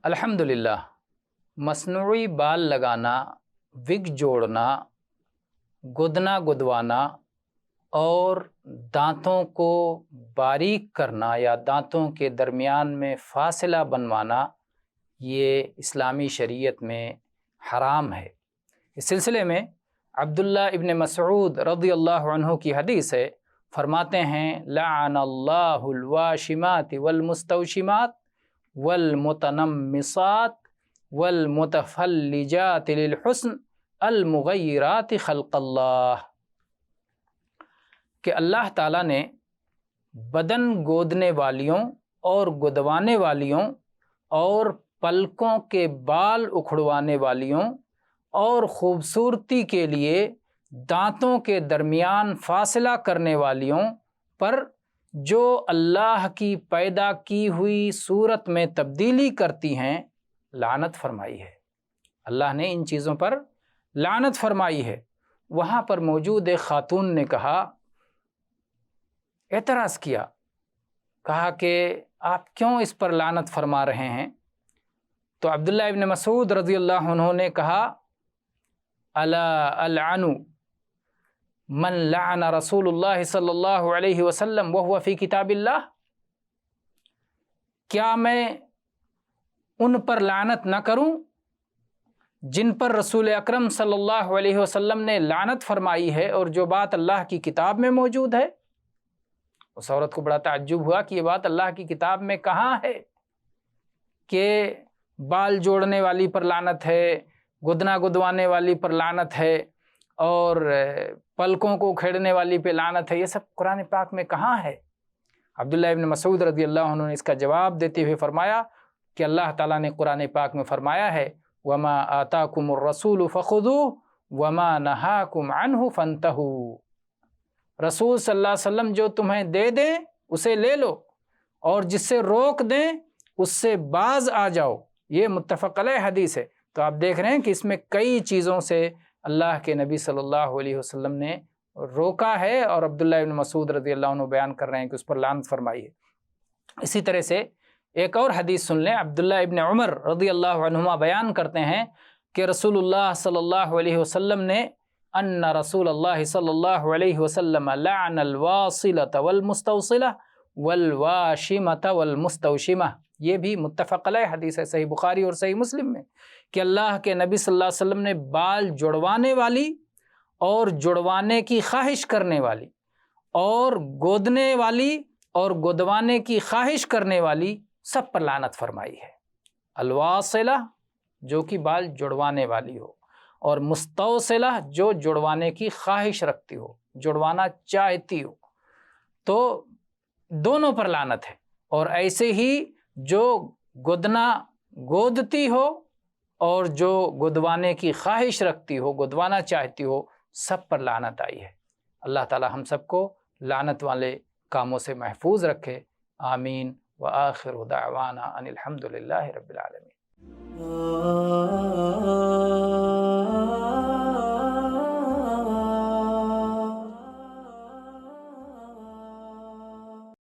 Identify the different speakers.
Speaker 1: الحمدللہ، مصنوعی بال لگانا، وگ جوڑنا، گدنا گدوانا اور دانتوں کو باریک کرنا یا دانتوں کے درمیان میں فاصلہ بنوانا یہ اسلامی شریعت میں حرام ہے۔ اس سلسلے میں عبداللہ ابن مسعود رضی اللہ عنہ کی حدیث ہے، فرماتے ہیں لعن اللہ الواشمات والمستوشمات والمتنمصات والمتفلجات للحسن المغیرات خلق اللہ، کہ اللہ تعالیٰ نے بدن گودنے والیوں اور گدوانے والیوں اور پلکوں کے بال اکھڑوانے والیوں اور خوبصورتی کے لیے دانتوں کے درمیان فاصلہ کرنے والیوں پر جو اللہ کی پیدا کی ہوئی صورت میں تبدیلی کرتی ہیں لعنت فرمائی ہے۔ اللہ نے ان چیزوں پر لعنت فرمائی ہے۔ وہاں پر موجود ایک خاتون نے کہا، اعتراض کیا، کہا کہ آپ کیوں اس پر لعنت فرما رہے ہیں؟ تو عبداللہ ابن مسعود رضی اللہ عنہ نے کہا الا العن من لعن رسول اللہ صلی اللہ علیہ وسلم وهو فی کتاب اللہ، کیا میں ان پر لعنت نہ کروں جن پر رسول اکرم صلی اللہ علیہ وسلم نے لعنت فرمائی ہے اور جو بات اللہ کی کتاب میں موجود ہے؟ اس عورت کو بڑا تعجب ہوا کہ یہ بات اللہ کی کتاب میں کہاں ہے کہ بال جوڑنے والی پر لعنت ہے، گدنا گدوانے والی پر لعنت ہے اور پلکوں کو کھیڑنے والی پہ لعنت ہے، یہ سب قرآن پاک میں کہاں ہے؟ عبداللہ ابن مسعود رضی اللہ عنہ نے اس کا جواب دیتے ہوئے فرمایا کہ اللہ تعالیٰ نے قرآن پاک میں فرمایا ہے وَمَا آتَاكُمُ الرَّسُولُ فَخُذُوهُ وَمَا نَهَاكُمْ عَنْهُ فَانْتَهُوا، رسول صلی اللہ علیہ وسلم جو تمہیں دے دیں اسے لے لو اور جس سے روک دیں اس سے باز آ جاؤ۔ یہ متفق علیہ حدیث ہے۔ تو آپ دیکھ رہے ہیں کہ اس میں کئی چیزوں سے اللہ کے نبی صلی اللہ علیہ وسلم نے روکا ہے اور عبداللہ ابن مسعود رضی اللہ عنہ بیان کر رہے ہیں کہ اس پر لعنت فرمائی ہے۔ اسی طرح سے ایک اور حدیث سن لیں، عبداللہ ابن عمر رضی اللہ عنہما بیان کرتے ہیں کہ رسول اللہ صلی اللہ علیہ وسلم نے ان رسول اللہ صلی اللہ علیہ وسلم لعن الواصلۃ والمستوصلہ والواشمۃ والمستوشمہ، یہ بھی متفق علیہ حدیث ہے صحیح بخاری اور صحیح مسلم میں، کہ اللہ کے نبی صلی اللہ علیہ وسلم نے بال جڑوانے والی اور جڑوانے کی خواہش کرنے والی اور گودنے والی اور گدوانے کی خواہش کرنے والی سب پر لعنت فرمائی ہے۔ الواصلہ جو کہ بال جڑوانے والی ہو اور مستوصلہ جو جڑوانے کی خواہش رکھتی ہو، جڑوانا چاہتی ہو، تو دونوں پر لعنت ہے۔ اور ایسے ہی جو گدنا گودتی ہو اور جو گدوانے کی خواہش رکھتی ہو، گدوانا چاہتی ہو، سب پر لعنت آئی ہے۔ اللہ تعالی ہم سب کو لعنت والے کاموں سے محفوظ رکھے، آمین۔ وآخر دعوانا ان الحمد للہ رب العالمین۔